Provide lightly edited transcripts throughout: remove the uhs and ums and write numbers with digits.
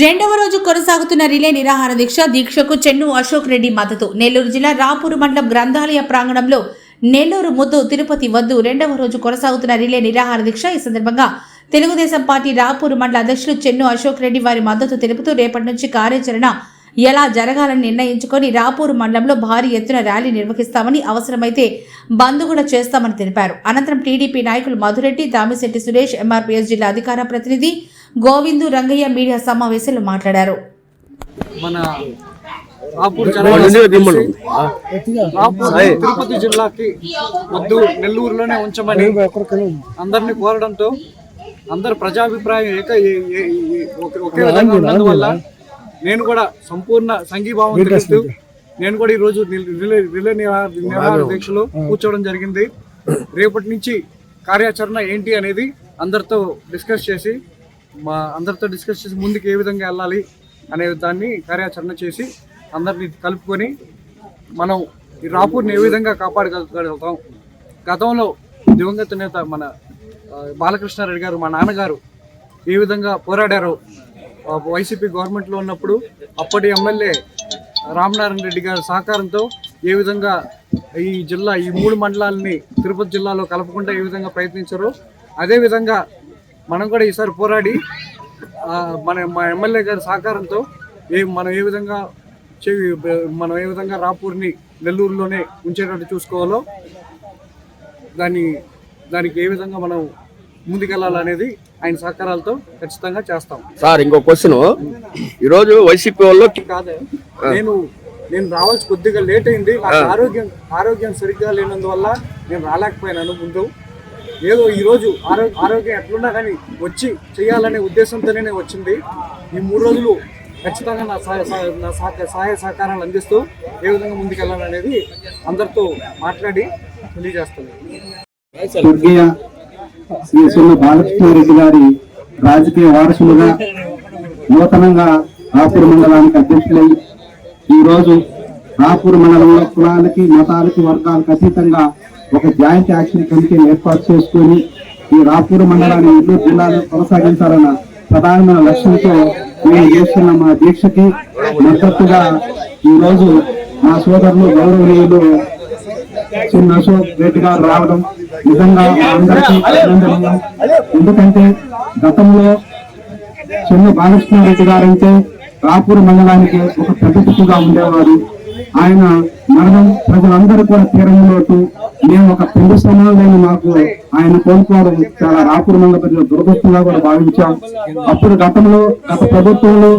రెండవ రోజు కొనసాగుతున్న రిలే నిరాహార దీక్షకు చెన్ను అశోక్ రెడ్డి మద్దతు. నెల్లూరు జిల్లా రాపూరు మండలం గ్రంథాలయ ప్రాంగణంలో నెల్లూరు ముద్దు తిరుపతి వద్దు రెండవ రోజు కొనసాగుతున్న రిలే నిరాహార దీక్ష. ఈ సందర్భంగా తెలుగుదేశం పార్టీ రాపూరు మండల అధ్యక్షులు చెన్ను అశోక్ రెడ్డి వారి మద్దతు తెలుపుతూ రేపటి నుంచి కార్యాచరణ ఎలా జరగాలని నిర్ణయించుకొని రాపూరు మండలంలో భారీ ఎత్తున ర్యాలీ నిర్వహిస్తామని, అవసరమైతే బంద్ కూడా చేస్తామని తెలిపారు. అనంతరం టీడీపీ నాయకులు మధురెడ్డి, దామిశెట్టి సురేష్, ఎంఆర్పీఎస్ జిల్లా అధికార ప్రతినిధి గోవిందు రంగయ్య మీడియా సమావేశంలో మాట్లాడారు. తిరుపతి జిల్లాకి వద్దు, నెల్లూరులోనే ఉంచమని అందరినీ కోరడంతో అందరు ప్రజాభిప్రాయం ఒకే విధంగా ఉన్నందువల్ల నేను కూడా సంపూర్ణ సంఘీభావం తెలుస్తూ నేను కూడా ఈరోజు రిలే నిరాహార దీక్షలో కూర్చోవడం జరిగింది. రేపటి నుంచి కార్యాచరణ ఏంటి అనేది అందరితో డిస్కస్ చేసి ముందుకు ఏ విధంగా వెళ్ళాలి అనే దాన్ని కార్యాచరణ చేసి అందరినీ కలుపుకొని మనం ఈ రాపూర్ని ఏ విధంగా కాపాడగలుగుతాం. గతంలో దివంగత నేత మన బాలకృష్ణారెడ్డి గారు, మా నాన్నగారు ఏ విధంగా పోరాడారో, వైసీపీ గవర్నమెంట్లో ఉన్నప్పుడు అప్పటి ఎమ్మెల్యే రామనారాయణ రెడ్డి గారి సహకారంతో ఏ విధంగా ఈ మూడు మండలాలని తిరుపతి జిల్లాలో కలపకుండా ఏ విధంగా ప్రయత్నించారో అదేవిధంగా మనం కూడా ఈసారి పోరాడి మా ఎమ్మెల్యే గారి సహకారంతో మనం ఏ విధంగా రాపూర్ని నెల్లూరులోనే ఉంచేటట్టు చూసుకోవాలో దానికి ఏ విధంగా మనం ముందుకెళ్ళాలనేది ఆయన సహకారాలతో ఖచ్చితంగా చేస్తాం. సార్, ఇంకో క్వశ్చన్. ఈరోజు వైసీపీ వాళ్ళు కాదే, నేను రావాల్సి కొద్దిగా లేట్ అయింది. నాకు ఆరోగ్యం సరిగ్గా లేనందువల్ల నేను రాలేకపోయినాను. ముందు ఏదో ఈరోజు ఆరోగ్యం ఎట్లున్నా కానీ వచ్చి చేయాలనే ఉద్దేశంతోనే వచ్చింది. ఈ 3 రోజులు ఖచ్చితంగా నా సహాయ సహకారాలు అందిస్తూ ఏ విధంగా ముందుకెళ్ళాలనేది అందరితో మాట్లాడి తెలియజేస్తాను. శ్రీ సొల్లు బాలకృష్ణారెడ్డి గారి రాజకీయ వారసులుగా నూతనంగా రాపూరు మండలానికి అధ్యక్షులై ఈరోజు రాపూరు మండలంలో కులాలకి, మతాలకి, వర్గాలకు అతీతంగా ఒక జాయింట్ యాక్షన్ కమిటీని ఏర్పాటు చేసుకుని ఈ రాపూరు మండలాన్ని నెల్లూరు జిల్లాలో కొనసాగించాలన్న ప్రధానమైన లక్ష్యంతో మేము చేస్తున్న మా దీక్షకి మద్దతుగా ఈరోజు మా సోదరులు గౌరవనీయులు చిన్న అశోక్ రెడ్డి గారు రావడం నిజంగా అందరికీ అభినందనీయం. ఎందుకంటే గతంలో చిన్న బాలకృష్ణారెడ్డి గారంటే రాపూరు మండలానికి ఒక ప్రతిష్టగా ఉండేవారు. ఆయన మరణం ప్రజలందరూ కూడా తీరని లోటు. మేము ఒక పెళ్లి సమాధానం మాకు ఆయన కోల్పోవడం చాలా రాపూరు మండల ప్రజలు దురదృష్టంగా కూడా భావించాం. అప్పుడు గత ప్రభుత్వంలో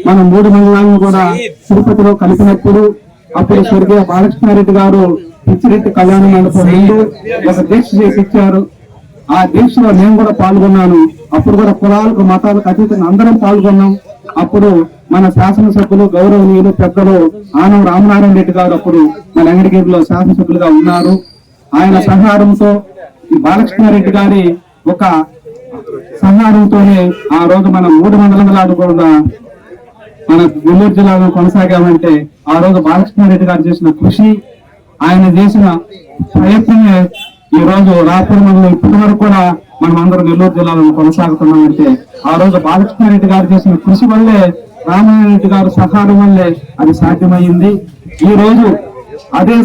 మనం 3 మండలాలను కూడా తిరుపతిలో కలిపినప్పుడు అప్పుడు స్వర్గీయ బాలకృష్ణారెడ్డి గారు పిచ్చిరెడ్డి కళ్యాణ మండపం ముందు ఒక దీక్ష చేసిచ్చారు. ఆ దీక్షలో నేను కూడా పాల్గొన్నాను. అప్పుడు కూడా కులాలకు, మతాలకు అతీతంగా అందరం పాల్గొన్నాం. అప్పుడు మన శాసనసభ్యులు గౌరవనీయులు పెద్దలు ఆనం రామనారాయణ రెడ్డి గారు అప్పుడు మన అంగడిగేరులో శాసనసభ్యులుగా ఉన్నారు. ఆయన సహకారంతో ఈ బాలకృష్ణారెడ్డి గారి ఒక సహకారంతోనే ఆ రోజు మన 3 మండలాలు కూడా మన నెల్లూరు జిల్లాలో కొనసాగామంటే ఆ రోజు బాలకృష్ణారెడ్డి గారు చేసిన కృషి, ఆయన చేసిన ప్రయత్నమే ఈ రోజు రాపూరు మండలం ఇప్పటి వరకు కూడా మనం అందరం నెల్లూరు జిల్లాలో కొనసాగుతున్నామంటే ఆ రోజు బాలకృష్ణారెడ్డి గారు చేసిన కృషి వల్లే, రామనారాయణ రెడ్డి గారు సహకారం వల్లే అది సాధ్యమైంది. ఈ రోజు అదే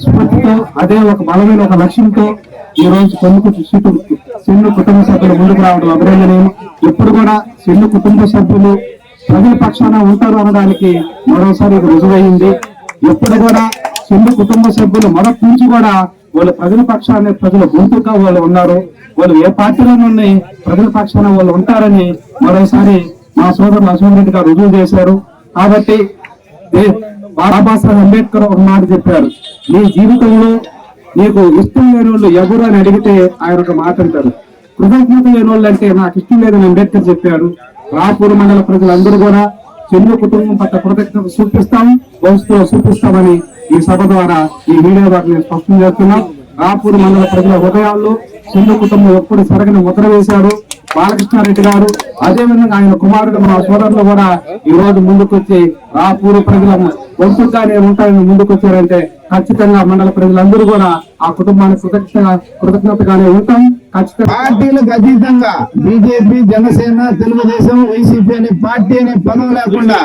స్ఫూర్తితో, అదే ఒక బలమైన ఒక లక్ష్యంతో ఈ రోజు చెన్ను కుటుంబ సభ్యులు ముందుకు రావడం అభినందనీయం. ఎప్పుడు కూడా చెన్ను కుటుంబ సభ్యులు ప్రజల పక్షాన ఉంటారు అనడానికి మరోసారి ఇది రుజువైంది. ఎప్పుడు కూడా చెన్ను కుటుంబ సభ్యులు మొదటి నుంచి కూడా వాళ్ళు ప్రజల పక్షాన్ని, ప్రజల గొంతుగా వాళ్ళు ఉన్నారు. వాళ్ళు ఏ పార్టీలోనూ ఉన్నాయి, ప్రజల పక్షాన వాళ్ళు ఉంటారని మరోసారి మా సోదరులు అశోక్ రెడ్డి గారు రుజువు చేశారు. కాబట్టి బాబాసాహెబ్ అంబేద్కర్ ఒక మాట చెప్పారు, నీ జీవితంలో నీకు ఇష్టం లేని వాళ్ళు ఎవరు అని అడిగితే ఆయన ఒక మాట అంటారు, కృతజ్ఞత లేని వాళ్ళు అంటే నాకు ఇష్టం లేదని అంబేద్కర్ చెప్పారు. రాపూరు మండల ప్రజలందరూ కూడా చెన్ను కుటుంబం పట్ల కృతజ్ఞత చూపిస్తాం, భవిష్యత్తులో చూపిస్తామని ఈ సభ ద్వారా, ఈ మీడియా ద్వారా నేను స్పష్టం చేస్తున్నాం. రాపూరు మండల ప్రజల హృదయాల్లో చెన్ను కుటుంబం ఎప్పుడు సరగని ముద్ర వేశారు బాలకృష్ణారెడ్డి గారు. అదేవిధంగా ఆయన కుమారుడు మా సోదరులు కూడా ఈ రోజు ముందుకొచ్చి రాపూరు ప్రజల వంతుగానే ఉంటాయని ముందుకొచ్చారంటే ఖచ్చితంగా మండల ప్రజలందరూ కూడా ఆ కుటుంబానికి కృతజ్ఞతగానే ఉంటాం. పార్టీలకు అతీతంగా బీజేపీ, జనసేన, తెలుగుదేశం, వైసీపీ అనే పార్టీ అనే పదం లేకుండా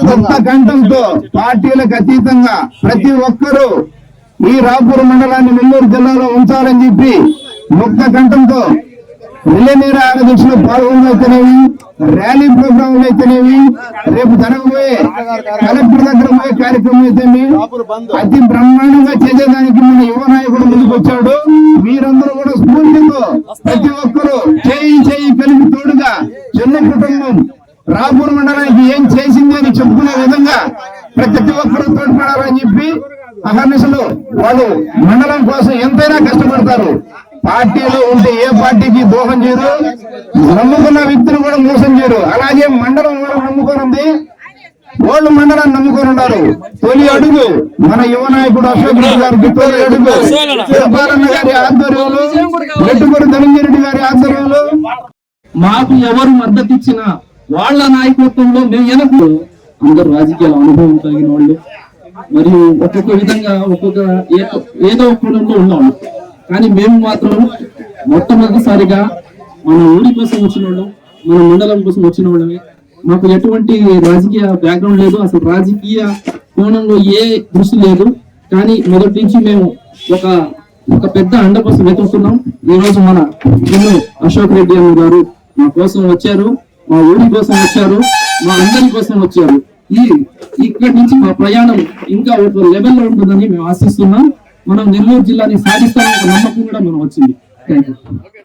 కొత్త కంఠంతో పార్టీలకు అతీతంగా ప్రతి ఒక్కరూ ఈ రాపూర్ మండలాన్ని నెల్లూరు జిల్లాలో ఉంచాలని చెప్పి ముక్త కంఠంతో రిలే నిరాహార దీక్షలో పాల్గొనైతేనేవి, ర్యాలీ ప్రోగ్రాంలు అయితేనేవి, రేపు జరగబోయే కలెక్టర్ దగ్గర పోయే కార్యక్రమం అయితేనేవి అతి బ్రహ్మాండంగా చేసేదానికి మన యువ నాయకుడు ముందుకు వచ్చాడు. మీరందరూ కూడా స్ఫూర్తితో ప్రతి ఒక్కరూ చేయి కలిపి తోడుగా చిన్న కుటుంబం రాపూర్ మండలానికి ఏం చేసింది అని చెప్పుకునే విధంగా ప్రతి ఒక్కరూ తోడ్పడాలని చెప్పి అహర్నిశలు వాళ్ళు మండలం కోసం ఎంతైనా కష్టపడతారు. పార్టీలు ఉంటే ఏ పార్టీకి దోహం చేయరు, నమ్ముకున్న వ్యక్తులు కూడా మోసం చేయరు. అలాగే మండలం కూడా నమ్ముకొని ఉంది, వాళ్ళు మండలాన్ని నమ్ముకొని ఉన్నారు. తొలి అడుగు మన యువ నాయకుడు అశోక్ రెడ్డి గారికి తొలి అడుగు శివపాలన్న గారి ఆధ్వర్యంలో, రెడ్డిపూడి ధనంజయ రెడ్డి గారి ఆధ్వర్యంలో మాకు ఎవరు మద్దతు ఇచ్చినా వాళ్ళ నాయకత్వంలో మేము వెనక అందరూ రాజకీయాల అనుభవం కలిగిన వాళ్ళు, మరియు ఒక్కొక్క విధంగా ఒక్కొక్క ఏదో ఒక కులంలో ఉన్నవాళ్ళు. కానీ మేము మాత్రం మొట్టమొదటిసారిగా మన ఊరి కోసం వచ్చిన వాళ్ళం, మన మండలం కోసం వచ్చిన వాళ్ళమే. మాకు ఎటువంటి రాజకీయ బ్యాక్గ్రౌండ్ లేదు, అసలు రాజకీయ కోణంలో ఏ దృష్టి లేదు. కానీ మొదటి నుంచి మేము ఒక పెద్ద అండ కోసం వెతుకుతున్నాం. ఈ రోజు మన అశోక్ రెడ్డి అన్న గారు మా కోసం వచ్చారు, మా ఊరి కోసం వచ్చారు, మా అందరి కోసం వచ్చారు. ఇక్కడి నుంచి మా ప్రయాణం ఇంకా ఒక లెవెల్లో ఉంటుందని మేము ఆశిస్తున్నాం. మనం నెల్లూరు జిల్లాని సాధిస్తామనే నమ్మకం కూడా మనం వచ్చింది. Thank you.